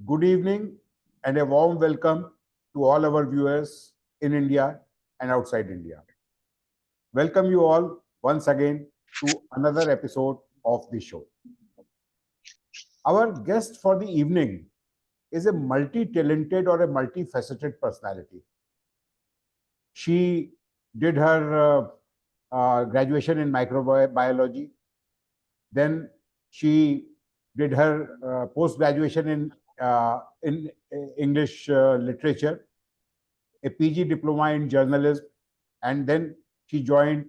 Good evening and a warm welcome to all our viewers in India and outside India. Welcome you all once again to another episode of the show. Our guest for the evening is a multi-talented or a multifaceted personality. She did her graduation in microbiology. Then she did her post-graduation in English literature, a PG diploma in journalism, and then she joined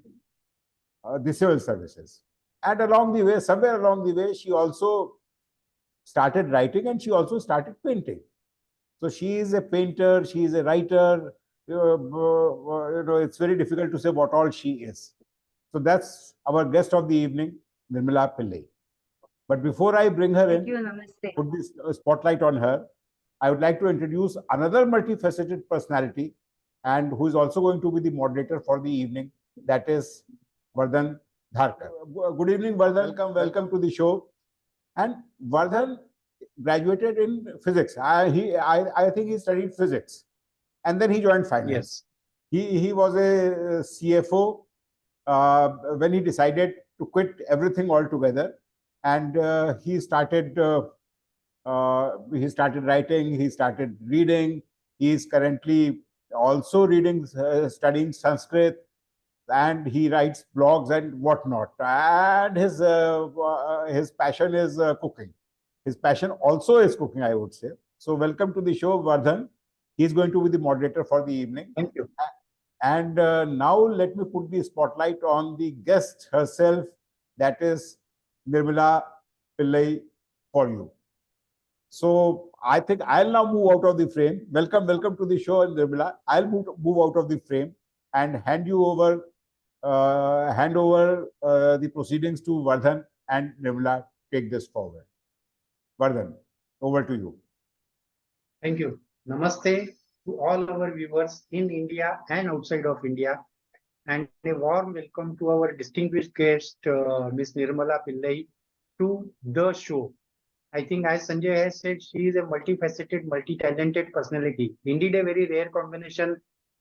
the civil services. And along the way, somewhere along the way, she also started writing and she also started painting. So she is a painter, she is a writer. It's very difficult to say what all she is. So that's our guest of the evening, Nirmala Pillai. But before I bring her Thank in, you, namaste. put this spotlight on her, I would like to introduce another multifaceted personality and who is also going to be the moderator for the evening. That is Vardhan Dharkar. Good evening, Vardhan. Welcome to the show. And Vardhan graduated in physics. I think he studied physics, and then he joined finance. He was a CFO when he decided to quit everything altogether, and he started writing, he started reading. He is currently also studying Sanskrit, and he writes blogs and whatnot. And his passion is cooking. His passion also is cooking, I would say. So welcome to the show, Vardhan. He's going to be the moderator for the evening. Thank you. And now let me put the spotlight on the guest herself, that is Nirmala Pillai, for you. So I think I'll now move out of the frame. Welcome to the show, Nirmala. I'll move out of the frame and hand over the proceedings to Vardhan, and Nirmala take this forward. Vardhan, over to you. Thank you. Namaste to all our viewers in India and outside of India. And a warm welcome to our distinguished guest, Ms. Nirmala Pillai, to the show. I think, as Sanjay has said, she is a multifaceted, multi-talented personality. Indeed, a very rare combination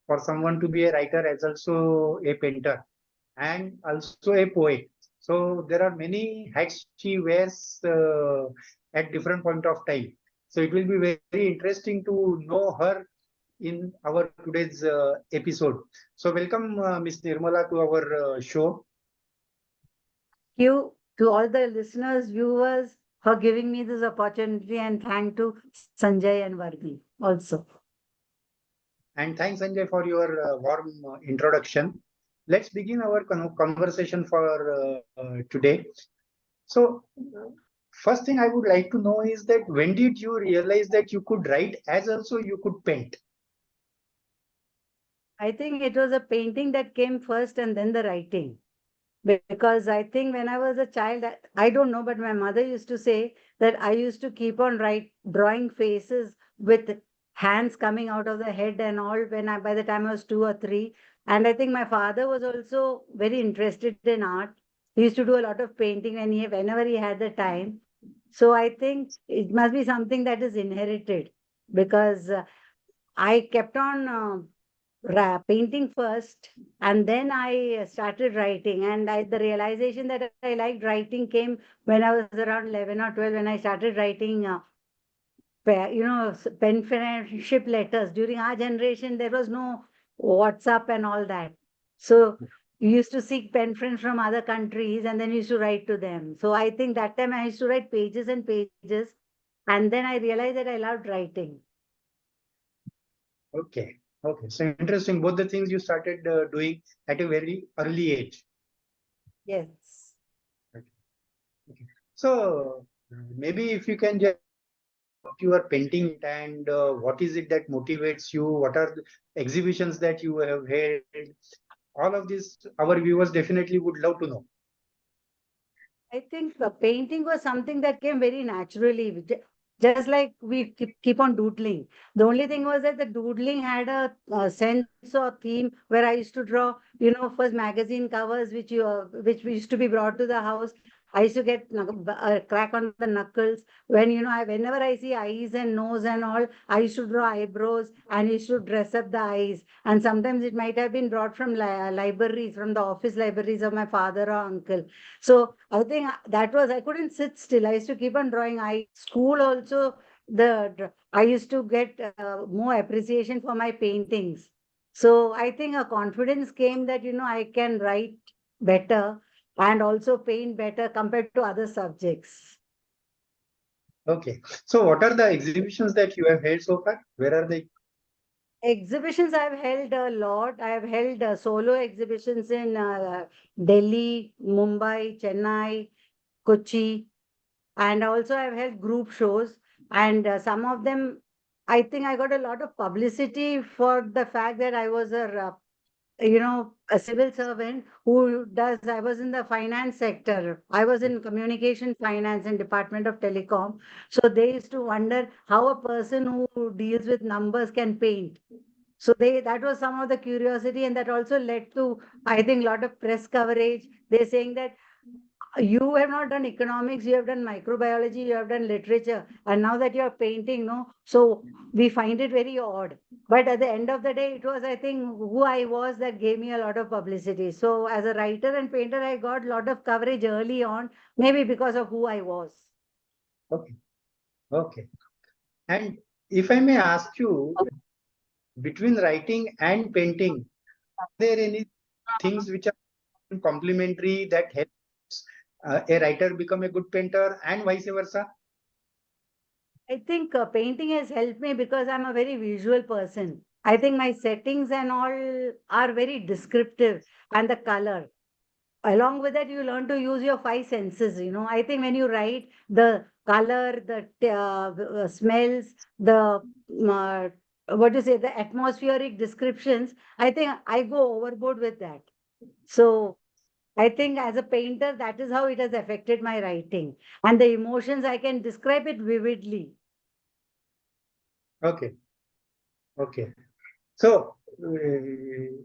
for someone to be a writer as also a painter and also a poet. So there are many hats she wears at different point of time. So it will be very interesting to know her in our today's episode. So welcome, Ms. Nirmala, to our show. Thank you to all the listeners, viewers, for giving me this opportunity, and thank to Sanjay and Vardhan also. And thanks, Sanjay, for your warm introduction. Let's begin our conversation for today. So, first thing I would like to know is that when did you realize that you could write as also you could paint? I think it was a painting that came first and then the writing. Because I think when I was a child, I don't know, but my mother used to say that I used to keep on drawing faces with hands coming out of the head and all by the time I was 2 or 3. And I think my father was also very interested in art. He used to do a lot of painting whenever he had the time. So I think it must be something that is inherited, because I kept on painting first, and then I started writing. And the realization that I liked writing came when I was around 11 or 12, when I started writing pen friendship letters. During our generation there was no WhatsApp and all that, so you used to seek pen friends from other countries and then you used to write to them. So I think that time I used to write pages and pages, and then I realized that I loved writing. Okay. Okay. So interesting. Both the things you started doing at a very early age. Yes. Okay. Okay. So maybe if you can just what you are painting and what is it that motivates you? What are the exhibitions that you have held? All of this, our viewers definitely would love to know. I think the painting was something that came very naturally, just like we keep on doodling. The only thing was that the doodling had a sense or theme where I used to draw, first magazine covers which we used to be brought to the house, I used to get a crack on the knuckles. When, whenever I see eyes and nose and all, I used to draw eyebrows and used to dress up the eyes. And sometimes it might have been brought from libraries, from the office libraries of my father or uncle. So I think that was, I couldn't sit still. I used to keep on drawing. School also, I used to get more appreciation for my paintings. So I think a confidence came that, I can write better and also paint better compared to other subjects. Okay. So what are the exhibitions that you have held so far? Where are they? Exhibitions I've held a lot. I have held solo exhibitions in Delhi, Mumbai, Chennai, Kochi, and also I've held group shows. And some of them, I think I got a lot of publicity for the fact that I was a civil servant I was in the finance sector. I was in communication finance and Department of Telecom. So they used to wonder how a person who deals with numbers can paint. So that was some of the curiosity, and that also led to, I think, a lot of press coverage. They're saying that you have not done economics, you have done microbiology, you have done literature, and now that you're painting, no, so we find it very odd. But at the end of the day, it was, I think, who I was that gave me a lot of publicity. So as a writer and painter, I got a lot of coverage early on, maybe because of who I was. Okay. Okay. And if I may ask you, between writing and painting, are there any things which are complementary that helps a writer become a good painter and vice versa? I think painting has helped me because I'm a very visual person. I think my settings and all are very descriptive, and the color. Along with that, you learn to use your five senses. I think when you write, the color, the smells, the what to say, the atmospheric descriptions, I think I go overboard with that. So I think as a painter, that is how it has affected my writing. And the emotions, I can describe it vividly. Okay. Okay. So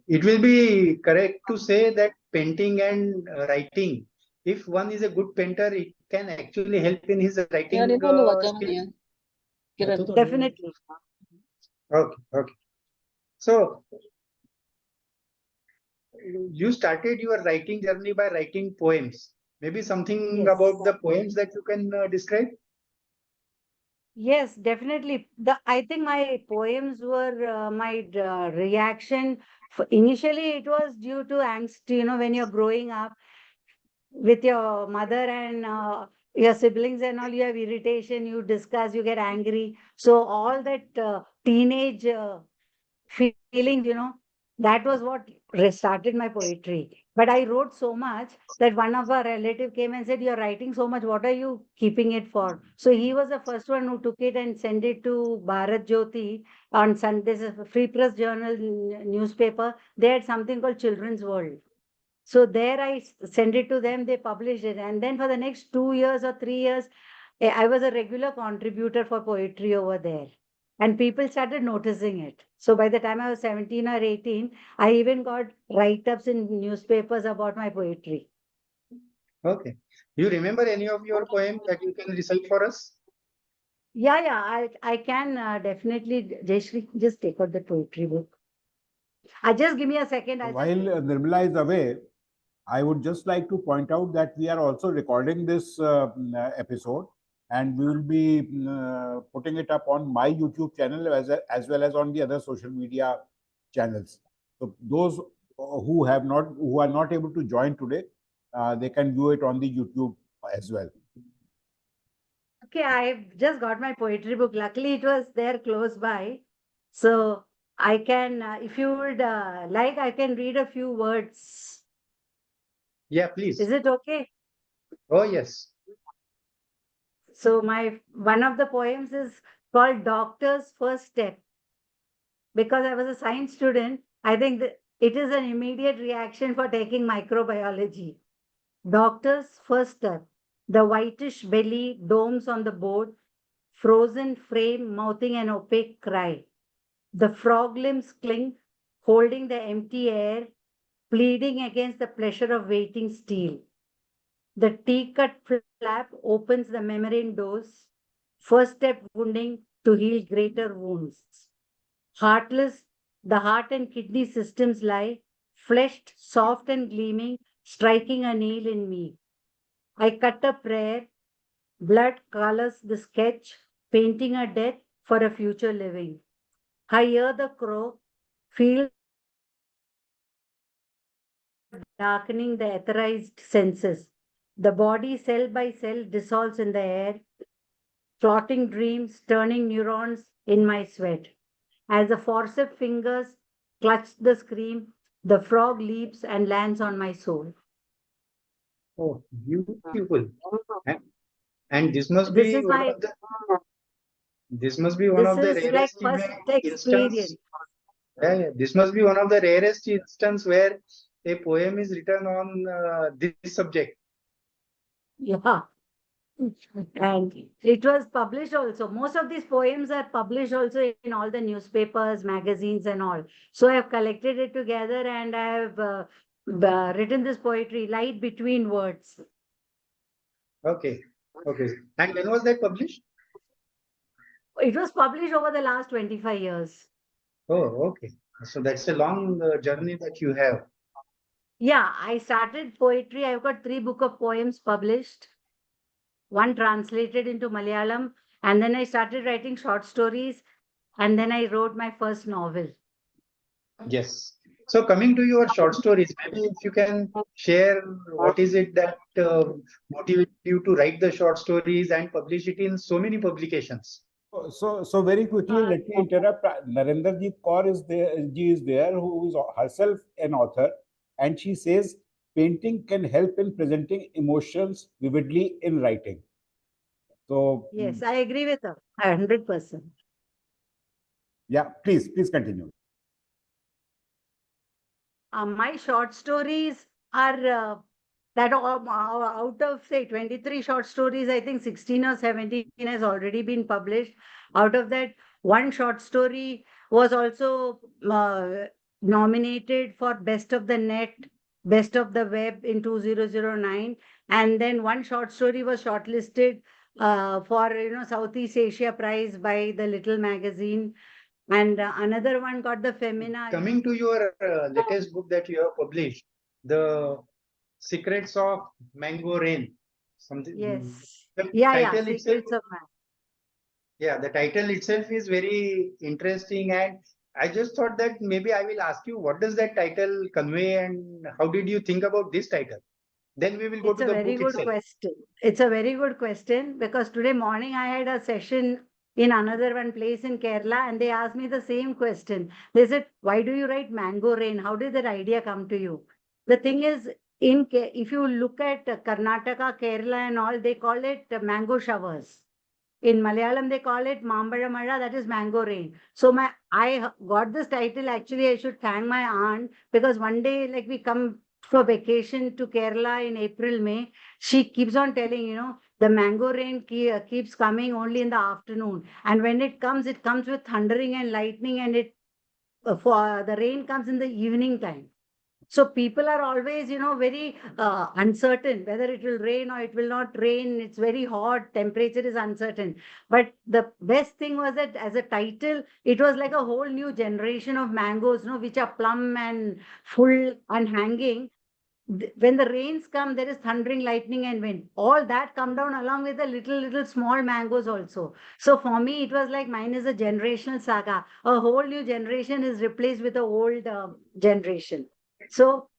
it will be correct to say that painting and writing, if one is a good painter, it can actually help in his writing skills. Definitely. Okay. Okay. So you started your writing journey by writing poems. Maybe something Yes. about the poems that you can describe? Yes, definitely. I think my poems were my reaction. Initially, it was due to angst, when you're growing up with your mother and your siblings and all, you have irritation, you discuss, you get angry. So all that teenage feelings, that was what started my poetry. But I wrote so much that one of our relative came and said, "You're writing so much. What are you keeping it for?" So he was the first one who took it and sent it to Bharat Jyoti on Sunday. This is a Free Press Journal newspaper. They had something called Children's World. So there I sent it to them, they published it. And then for the next 2 years or 3 years, I was a regular contributor for poetry over there. And people started noticing it. So by the time I was 17 or 18, I even got write-ups in newspapers about my poetry. Okay. You remember any of your poems that you can recite for us? Yeah, I can definitely, Jayashri, just take out the poetry book. Just give me a second. While Nirmala is away, I would just like to point out that we are also recording this episode, and we will be putting it up on my YouTube channel as well as on the other social media channels. So those who are not able to join today, they can view it on the YouTube as well. Okay, I've just got my poetry book. Luckily, it was there close by. So I can, if you would like, I can read a few words. Yeah, please. Is it okay? Oh, yes. So my one of the poems is called Doctor's First Step. Because I was a science student, I think that it is an immediate reaction for taking microbiology. Doctor's first step. The whitish belly domes on the board, frozen frame mouthing an opaque cry. The frog limbs cling, holding the empty air, pleading against the pleasure of waiting still. The tea-cut flap opens the membrane doors. First step wounding to heal greater wounds. Heartless, the heart and kidney systems lie, fleshed, soft and gleaming, striking a nail in me. I cut a prayer, blood colors the sketch, painting a death for a future living. I hear the crow, feel darkening the etherized senses. The body cell by cell dissolves in the air, plotting dreams, turning neurons in my sweat. As the forceps fingers clutch the scream, the frog leaps and lands on my soul. Oh, beautiful. And, and this must This be is one my, of the this must be one this of the is like rarest first instance. experience. Yeah, this must be one of the rarest instance where a poem is written on this subject. Yeah. And it was published also. Most of these poems are published also in all the newspapers, magazines, and all. So I have collected it together and I have written this poetry, Light Between Words. Okay, okay. And when was that published? It was published over the last 25 years. Oh, okay. So that's a long journey that you have. Yeah, I started poetry. I've got 3 books of poems published, one translated into Malayalam, and then I started writing short stories, and then I wrote my first novel. Yes. So coming to your short stories, maybe if you can share what is it that motivated you to write the short stories and publish it in so many publications? So very quickly, let me interrupt. Narendrajit Kaur is there, Ji is there, who is herself an author, and she says painting can help in presenting emotions vividly in writing. So Yes, I agree with her, 100%. yeah, please continue. My short stories are that out of say 23 short stories, I think 16 or 17 has already been published. Out of that, one short story was also nominated for Best of the Net, Best of the Web in 2009, and then one short story was shortlisted for Southeast Asia Prize by the Little Magazine, and another one got the Femina. Coming to your latest book that you have published, The Secrets of Mango Rain. Something. Yes. The Yeah. title itself. Secrets of Man. Yeah, the title itself is very interesting, and I just thought that maybe I will ask you what does that title convey and how did you think about this title? Then we will go It's to a the very book good itself. question. It's a very good question because today morning I had a session in another one place in Kerala and they asked me the same question. They said, "Why do you write Mango Rain? How did that idea come to you?" The thing is, if you look at Karnataka, Kerala, and all, they call it mango showers. In Malayalam, they call it Mambaramala, that is mango rain. So I got this title. Actually, I should thank my aunt because one day, like we come for vacation to Kerala in April, May, she keeps on telling, the mango rain keeps coming only in the afternoon. And when it comes with thundering and lightning, and for the rain comes in the evening time. So people are always, very uncertain whether it will rain or it will not rain. It's very hot. Temperature is uncertain. But the best thing was that as a title, it was like a whole new generation of mangoes, which are plump and full and hanging. When the rains come, there is thundering, lightning, and wind. All that come down along with the little small mangoes also. So for me, it was like mine is a generational saga. A whole new generation is replaced with the old generation. So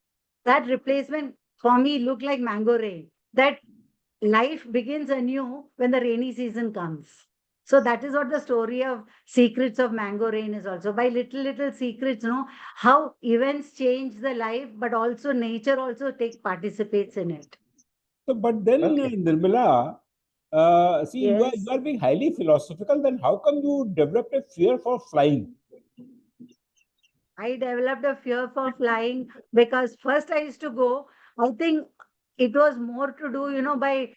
that replacement for me looked like mango rain. That life begins anew when the rainy season comes. So that is what the story of Secrets of Mango Rain is also. By little secrets, how events change the life, but also nature also participates in it. So, but then Okay. Nirmala, see, you Yes. are being highly philosophical. Then how come you developed a fear for flying? I developed a fear for flying because first I used to go, I think it was more to do, by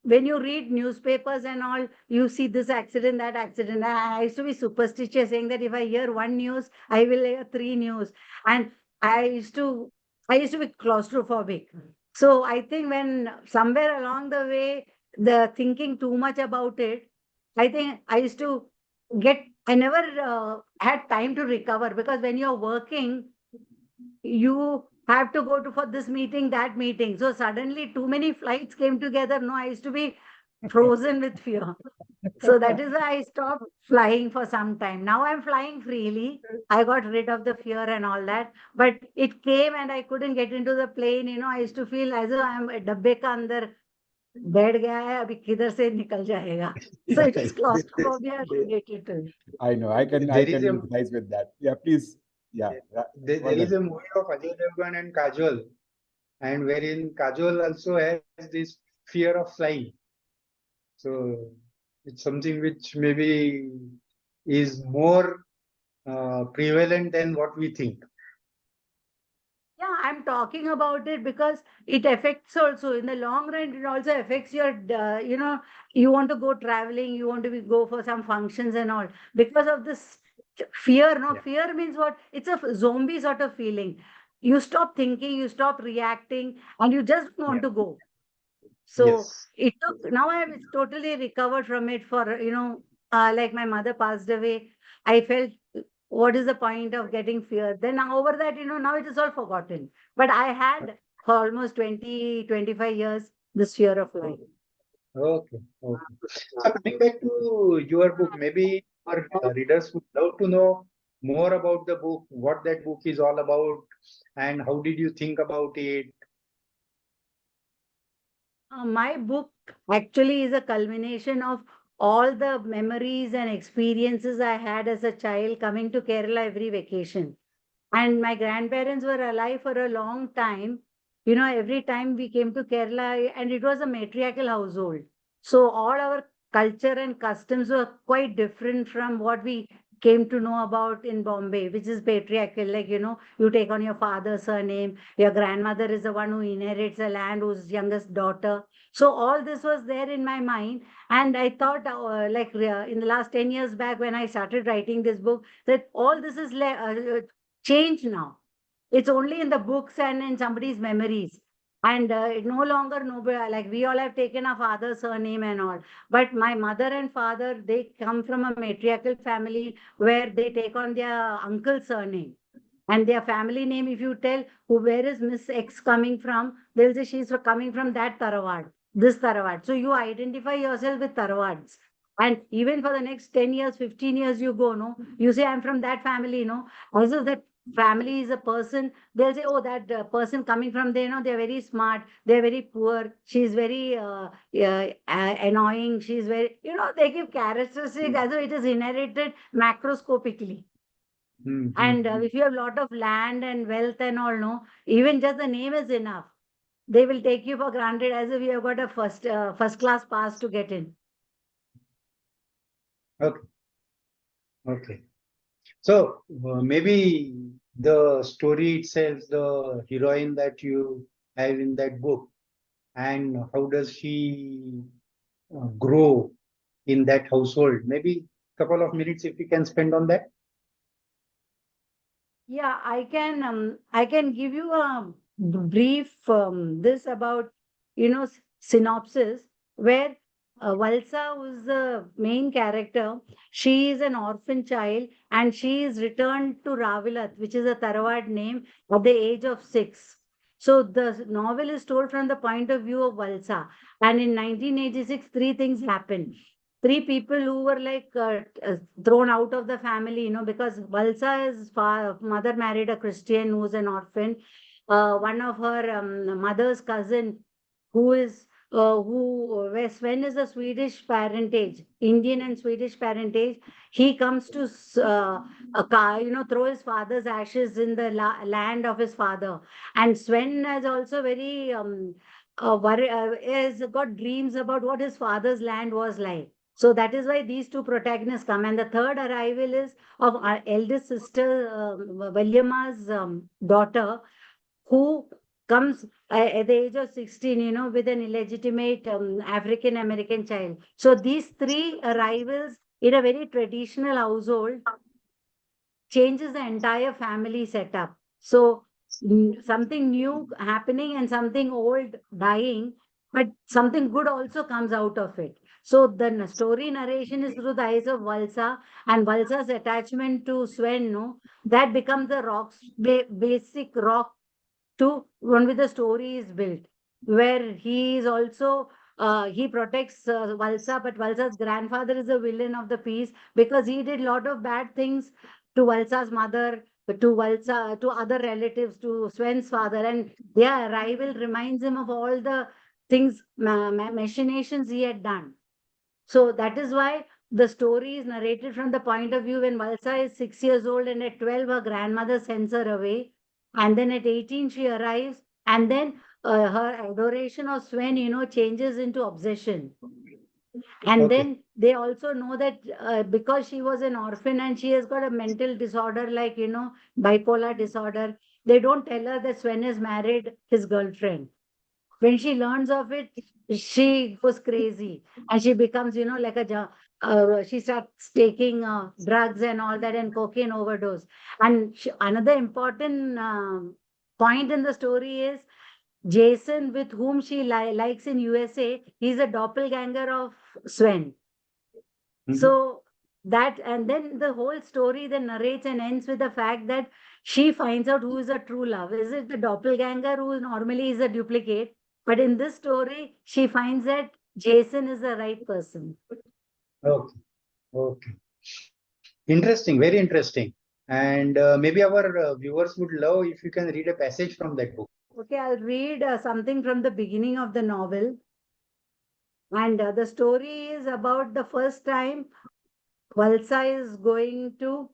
when you read newspapers and all, you see this accident, that accident. I used to be superstitious, saying that if I hear one news, I will hear 3 news. And I used to be claustrophobic. So I think when somewhere along the way, the thinking too much about it, I think I used to I never had time to recover, because when you're working, you have to go to for this meeting, that meeting. So suddenly too many flights came together. No, I used to be frozen with fear. So that is why I stopped flying for some time. Now I'm flying freely. I got rid of the fear and all that. But it came and I couldn't get into the plane. I used to feel as though I'm डब्बे का अंदर बैठ गया है, अभी किधर से निकल जाएगा. So it is claustrophobia related to it. I know. I can There is a empathize with that. Yeah, please. Yeah. there is a movie of Ajay Devgan and Kajol, and wherein Kajol also has this fear of flying. So it's something which maybe is more prevalent than what we think. Yeah, I'm talking about it because it affects also in the long run. It also affects your, you want to go traveling, you want to go for some functions and all because of this fear. No, Yeah. fear means what? It's a zombie sort of feeling. You stop thinking, you stop reacting, and you just want Yeah. to go. So Yes. it took, now I have totally recovered from it for, like my mother passed away. I felt, what is the point of getting fear? Then over that, now it is all forgotten. But I had for almost 20, 25 years this fear of life. Okay. Okay. So coming back to your book, maybe our readers would love to know more about the book, what that book is all about, and how did you think about it? My book actually is a culmination of all the memories and experiences I had as a child coming to Kerala every vacation. And my grandparents were alive for a long time. Every time we came to Kerala, and it was a matriarchal household. So all our culture and customs were quite different from what we came to know about in Bombay, which is patriarchal. Like, you take on your father's surname, your grandmother is the one who inherits the land, who's youngest daughter. So all this was there in my mind. And I thought, in the last 10 years back, when I started writing this book, that all this is changed now. It's only in the books and in somebody's memories. And it no longer like we all have taken our father's surname and all. But my mother and father, they come from a matriarchal family where they take on their uncle's surname. And their family name, if you tell where is Miss X coming from, they'll say she's coming from that Tarawad, this Tarawad. So you identify yourself with Tarawads. And even for the next 10 years, 15 years, you go, no, you say, I'm from that family, no. Also, that family is a person, they'll say, oh, that person coming from there, they're very smart, they're very poor, she's very annoying, she's very, they give characteristics as though it is inherited macroscopically. And if you have a lot of land and wealth and all, no, even just the name is enough. They will take you for granted as if you have got a first class pass to get in. Okay. Okay. So maybe the story itself, the heroine that you have in that book, and how does she grow in that household? Maybe a couple of minutes if we can spend on that. Yeah, I can give you a brief this about synopsis where Valsa, who's the main character, she is an orphan child and she is returned to Ravilat, which is a Tarawad name, at the age of 6. So the novel is told from the point of view of Valsa. And in 1986, three things happened. Three people who were like thrown out of the family, because Valsa's mother married a Christian who's an orphan. One of her mother's cousin, where Sven is a Swedish parentage, Indian and Swedish parentage. He comes to, throw his father's ashes in the land of his father. And Sven is also very, has got dreams about what his father's land was like. So that is why these two protagonists come. And the third arrival is of our eldest sister, Valyama's daughter, who comes at the age of 16, with an illegitimate African American child. So these three arrivals in a very traditional household changes the entire family setup. So something new happening and something old dying, but something good also comes out of it. So the story narration is through the eyes of Valsa, and Valsa's attachment to Sven, no, that becomes the basic rock to one with the story is built, where he is also he protects Valsa, but Valsa's grandfather is the villain of the piece because he did a lot of bad things to Valsa's mother, to Valsa, to other relatives, to Sven's father, and their arrival reminds him of all the things, machinations he had done. So that is why the story is narrated from the point of view when Valsa is 6 years old and at 12 her grandmother sends her away. And then at 18 she arrives and then her adoration of Sven, changes into obsession. And Okay. then they also know that because she was an orphan and she has got a mental disorder like, bipolar disorder, they don't tell her that Sven has married his girlfriend. When she learns of it, she goes crazy and she becomes, like she starts taking drugs and all that and cocaine overdose. And another important point in the story is Jason, with whom she likes in USA, he's a doppelganger of Sven. Mhm. So that, and then the whole story then narrates and ends with the fact that she finds out who is a true love. Is it the doppelganger who normally is a duplicate? But in this story, she finds that Jason is the right person. Okay. Okay. Interesting, very interesting. And maybe our viewers would love if you can read a passage from that book. Okay, I'll read something from the beginning of the novel. And the story is about the first time Valsa is going to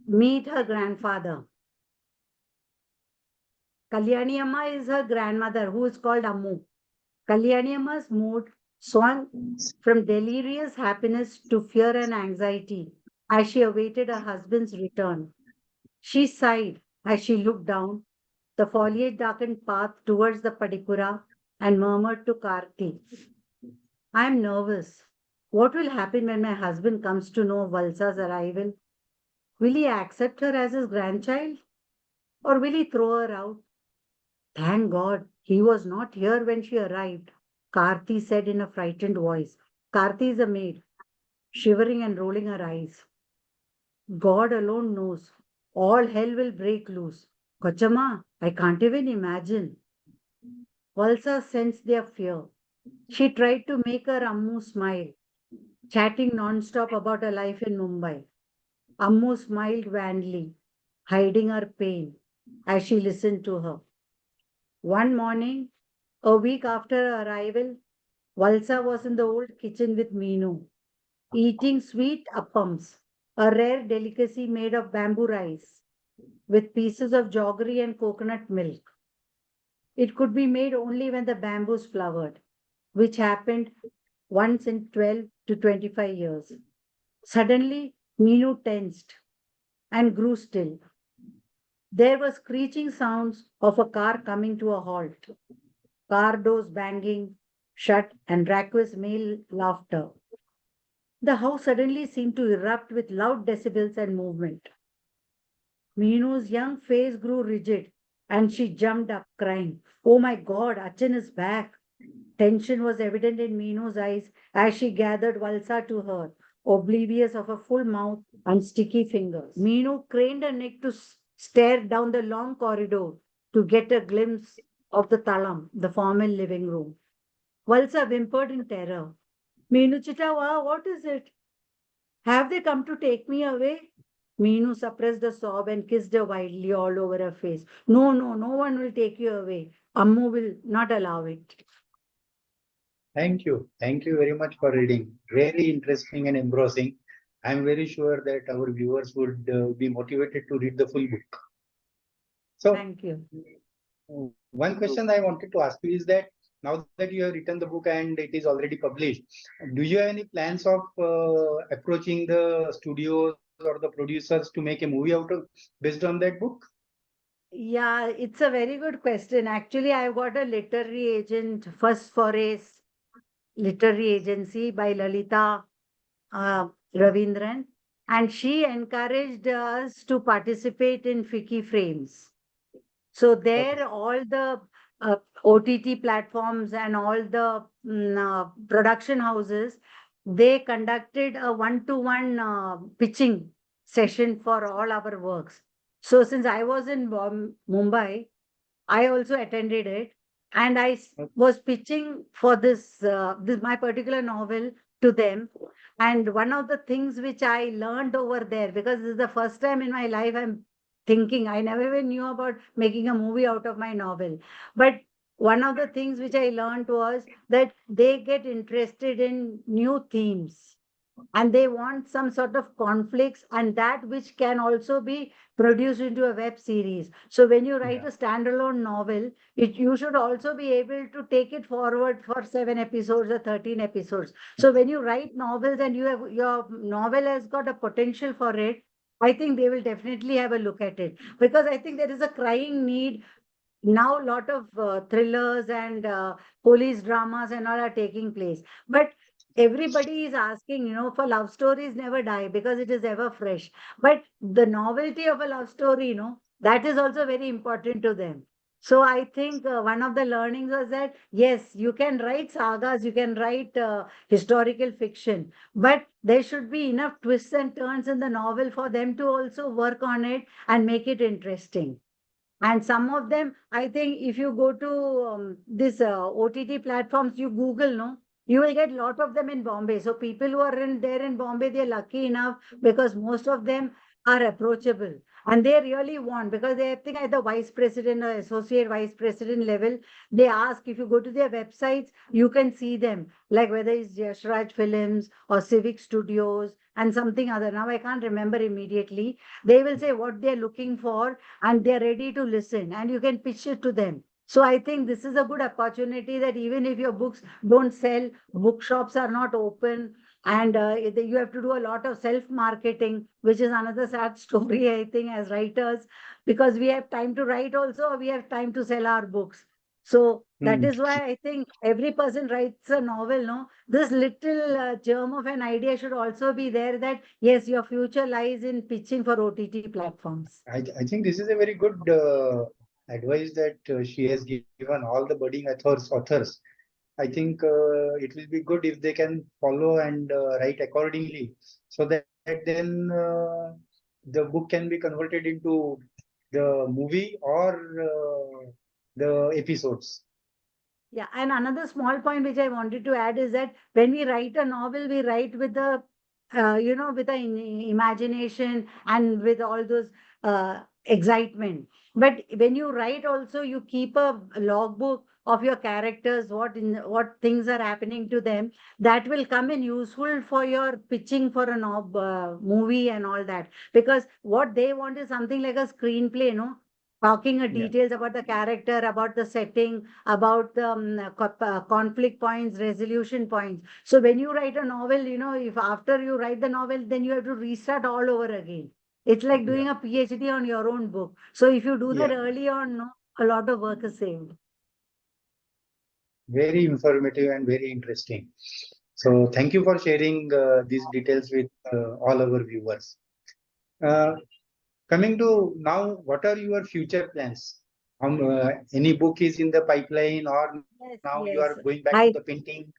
meet her grandfather. Kalyani Amma is her grandmother, who is called Ammu. Kalyani Amma's mood swung from delirious happiness to fear and anxiety as she awaited her husband's return. She sighed as she looked down the foliage darkened path towards the Padikura and murmured to Karthi, I am nervous. What will happen when my husband comes to know Valsa's arrival? Will he accept her as his grandchild? Or will he throw her out? Thank God he was not here when she arrived, Karthi said in a frightened voice. Karthi is a maid, shivering and rolling her eyes. God alone knows. All hell will break loose. Kochama, I can't even imagine. Valsa sensed their fear. She tried to make her Ammu smile, chatting non-stop about her life in Mumbai. Ammu smiled wanly, hiding her pain as she listened to her. One morning, a week after her arrival, Valsa was in the old kitchen with Meenu, eating sweet appams, a rare delicacy made of bamboo rice, with pieces of jaggery and coconut milk. It could be made only when the bamboos flowered, which happened once in 12 to 25 years. Suddenly, Meenu tensed and grew still. There were screeching sounds of a car coming to a halt, car doors banging shut, and raucous male laughter. The house suddenly seemed to erupt with loud decibels and movement. Meenu's young face grew rigid and she jumped up, crying, Oh my God, Achan is back. Tension was evident in Meenu's eyes as she gathered Valsa to her, oblivious of a full mouth and sticky fingers. Meenu craned her neck to stare down the long corridor to get a glimpse of the talam, the formal living room. Valsa whimpered in terror. Meenu Chitawa, what is it? Have they come to take me away? Meenu suppressed a sob and kissed her wildly all over her face. No, no, no one will take you away. Ammu will not allow it. Thank you. Thank you very much for reading. Really interesting and engrossing. I'm very sure that our viewers would be motivated to read the full book. So, Thank you. one question I wanted to ask you is that now that you have written the book and it is already published, do you have any plans of approaching the studios or the producers to make a movie out of based on that book? Yeah, it's a very good question. Actually, I've got a literary agent, First Forays Literary Agency by Lalita Ravindran, and she encouraged us to participate in Fiki Frames. So there, all the OTT platforms and all the production houses, they conducted a one-to-one pitching session for all our works. So since I was in Mumbai, I also attended it, and was pitching for this my particular novel to them. And one of the things which I learned over there, because this is the first time in my life I'm thinking, I never even knew about making a movie out of my novel. But one of the things which I learned was that they get interested in new themes, and they want some sort of conflicts, and that which can also be produced into a web series. So when you write Yeah. a standalone novel, you should also be able to take it forward for 7 episodes or 13 episodes. So when you write novels and your novel has got a potential for it, I think they will definitely have a look at it, because I think there is a crying need now. A lot of thrillers and police dramas and all are taking place, but everybody is asking, for love stories never die because it is ever fresh. But the novelty of a love story, that is also very important to them. So I think one of the learnings was that yes, you can write sagas, you can write historical fiction, but there should be enough twists and turns in the novel for them to also work on it and make it interesting. And some of them, I think, if you go to this OTT platforms, you Google, no, you will get a lot of them in Bombay. So people who are there in Bombay, they're lucky enough because most of them are approachable. And they really want, because they think at the vice president or associate vice president level, they ask, if you go to their websites, you can see them, like whether it's Yashraj Films or Civic Studios and something other. Now I can't remember immediately. They will say what they're looking for, and they're ready to listen, and you can pitch it to them. So I think this is a good opportunity, that even if your books don't sell, bookshops are not open, and you have to do a lot of self marketing, which is another sad story, I think, as writers, because we have time to write also, or we have time to sell our books. So that Hmm. is why I think every person writes a novel, no? This little germ of an idea should also be there, that yes, your future lies in pitching for OTT platforms. I think this is a very good advice that she has given all the budding authors. I think it will be good if they can follow and write accordingly, so that then the book can be converted into the movie or the episodes. Yeah, and another small point which I wanted to add is that when we write a novel, we write with the, with the imagination and with all those excitement. But when you write, also you keep a logbook of your characters, what things are happening to them. That will come in useful for your pitching for a movie and all that. Because what they want is something like a screenplay, talking Yeah. details about the character, about the setting, about the conflict points, resolution points. So when you write a novel, if after you write the novel, then you have to restart all over again. It's like Yeah. doing a PhD on your own book. So if you do that Yeah. early on, no, a lot of work is saved. Very informative and very interesting. So thank you for sharing these details with all our viewers. Uh, Coming to now, what are your future plans? Any book is in the pipeline, or now Yes, you are going yes. back to the I painting?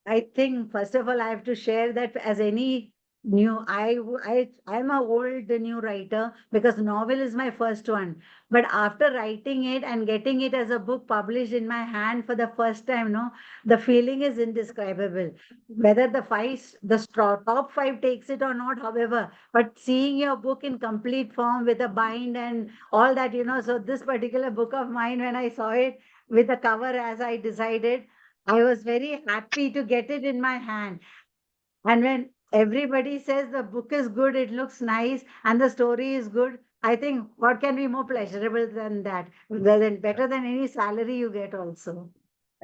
I think first of all, I have to share that as any new, I'm a old new writer, because novel is my first one. But after writing it and getting it as a book published in my hand for the first time, no, the feeling is indescribable. Whether top five takes it or not, however, but seeing your book in complete form with a bind and all that, so this particular book of mine, when I saw it with the cover as I decided, I was very happy to get it in my hand. And when everybody says the book is good, it looks nice, and the story is good, I think what can be more pleasurable than that? Better than any salary you get also.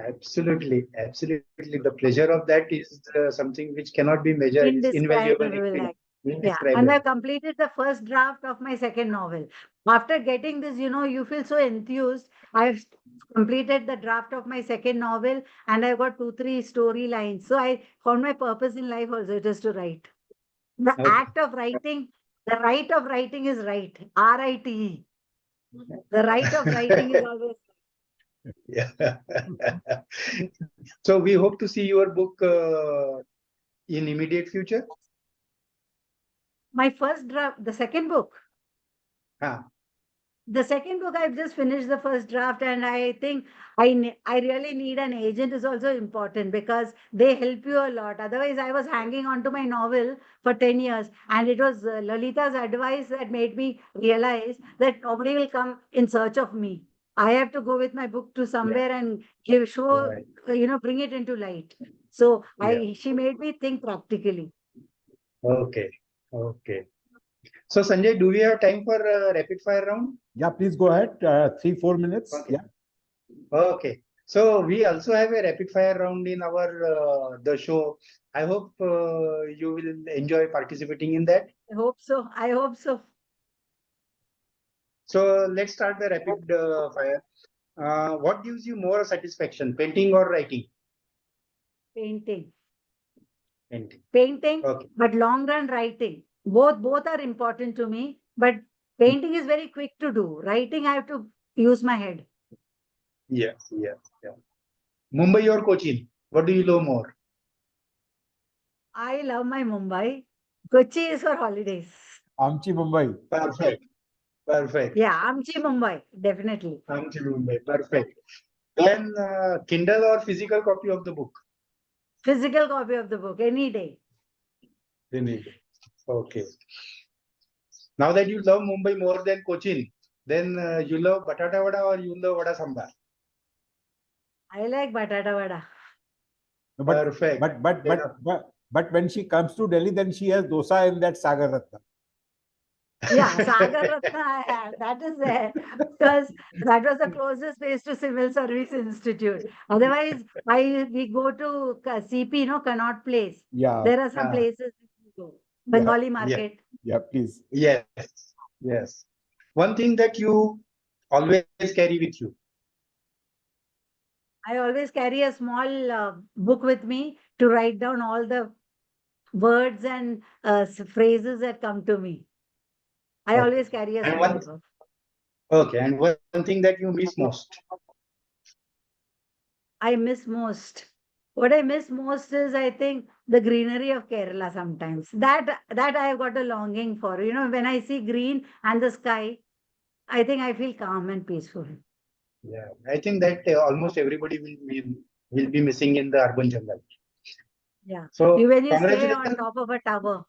Absolutely, absolutely. The pleasure of that is something which cannot be measured. It's invaluable, Indescribable, like. Yeah, and indescribable. I completed the first draft of my second novel. After getting this, you feel so enthused. I've completed the draft of my second novel, and I've got 2, 3 storylines. So I found my purpose in life also, it is to write. The Okay. act of writing, the right of writing is right. RITE. The right of writing is always. Yeah. So we hope to see your book in immediate future. My first draft, the second book. Ah, The second book, I've just finished the first draft, and I think I really need an agent is also important because they help you a lot. Otherwise, I was hanging on to my novel for 10 years, and it was Lalita's advice that made me realize that nobody will come in search of me. I have to go with my book to somewhere and show, right. bring it into light. So Yeah. she made me think practically. Okay. Okay. So Sanjay, do we have time for rapid fire round? Yeah, please go ahead. 3-4 minutes. Okay. Yeah. Okay. So we also have a rapid fire round in our the show. I hope you will enjoy participating in that. I hope so. I hope so. So let's start the rapid fire. What gives you more satisfaction, painting or writing? Painting. Painting. Painting, Okay. but long run writing. Both are important to me, but painting is very quick to do. Writing, I have to use my head. Yeah. Yeah. Yeah. Mumbai or Cochin? What do you love more? I love my Mumbai. Kochi is for holidays. Amchi Mumbai. Perfect. Perfect. Yeah, Amchi Mumbai, definitely. Thank you, Mumbai. Perfect. Then Kindle or physical copy of the book? Physical copy of the book any day. Okay. Now that you love Mumbai more than Cochin, then you love Batata Vada or you love Vada Sambar? I like Batata Vada. No, Perfect. but when she comes to Delhi, then she has dosa in that Sagar Ratna. Yeah, Sagar Ratna I have. That is there because that was the closest place to Civil Service Institute. Otherwise, we go to CP, Connaught Place. Yeah. There are some Ah. places we go. Bengali Market. Yeah, please. Yes. Yes. One thing that you always carry with you. I always carry a small book with me to write down all the words and phrases that come to me. I Okay. always carry a And small one book. okay, and one thing that you miss most. I miss most. What I miss most is, I think, the greenery of Kerala sometimes. That I have got a longing for. When I see green and the sky, I think I feel calm and peaceful. Yeah, I think that almost everybody will be missing in the urban jungle. Yeah. So When you stay on congratulations. top of a tower.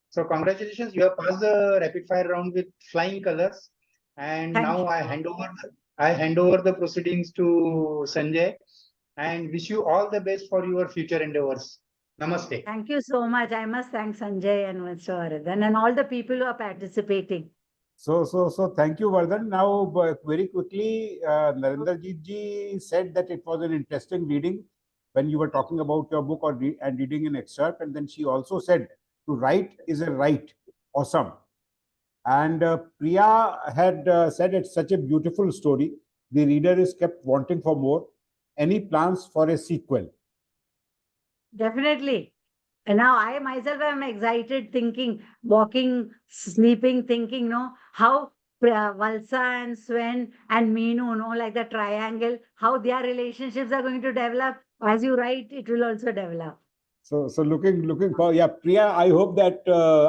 So congratulations, you have passed the rapid fire round with flying colors. And Thank now you. I hand over the proceedings to Sanjay and wish you all the best for your future endeavors. Namaste. Thank you so much. I must thank Sanjay and Mr. Vardhan and all the people who are participating. So thank you, Vardhan. Now, very quickly, Narendrajit ji said that it was an interesting reading when you were talking about your book and reading an excerpt. And then she also said to write is a right. Awesome. And Priya had said it's such a beautiful story. The reader is kept wanting for more. Any plans for a sequel? Definitely. And now I myself am excited thinking, walking, sleeping, thinking, how Valsa and Sven and Meenu, like the triangle, how their relationships are going to develop. As you write, it will also develop. So looking for, yeah, Priya, I hope that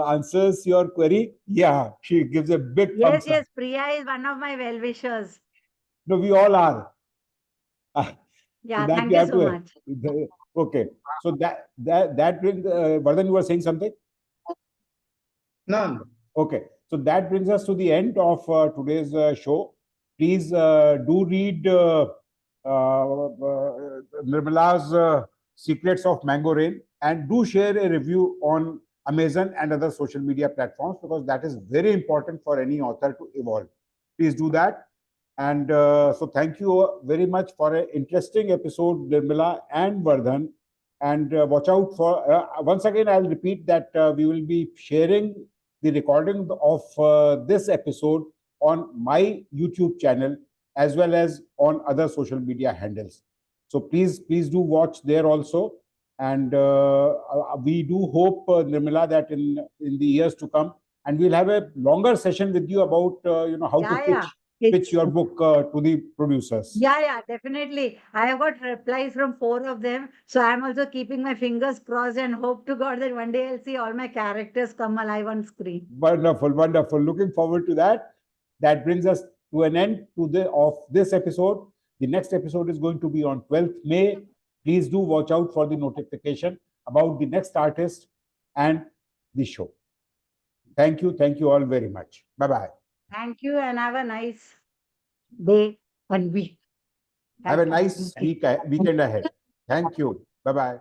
answers your query. Yeah, she gives a big thumbs up. Yes, Priya is one of my well-wishers. No, we all are. Yeah, that thank we you have so to. much. Okay, so that brings Vardhan, you were saying something? No. Okay, so that brings us to the end of today's show. Please do read Nirmala's Secrets of Mango Rain and do share a review on Amazon and other social media platforms because that is very important for any author to evolve. Please do that. And so thank you very much for an interesting episode, Nirmala and Vardhan. And watch out for, once again, I'll repeat that we will be sharing the recording of this episode on my YouTube channel as well as on other social media handles. So please do watch there also. And we do hope, Nirmala, that in the years to come, and we'll have a longer session with you about how to pitch your book to the producers. Yeah, definitely. I have got replies from 4 of them. So I'm also keeping my fingers crossed and hope to God that one day I'll see all my characters come alive on screen. Wonderful, wonderful. Looking forward to that. That brings us to an end of this episode. The next episode is going to be on 12th May. Please do watch out for the notification about the next artist and the show. Thank you all very much. Bye-bye. Thank you and have a nice day and week. Have a nice weekend ahead. Thank you. Bye-bye.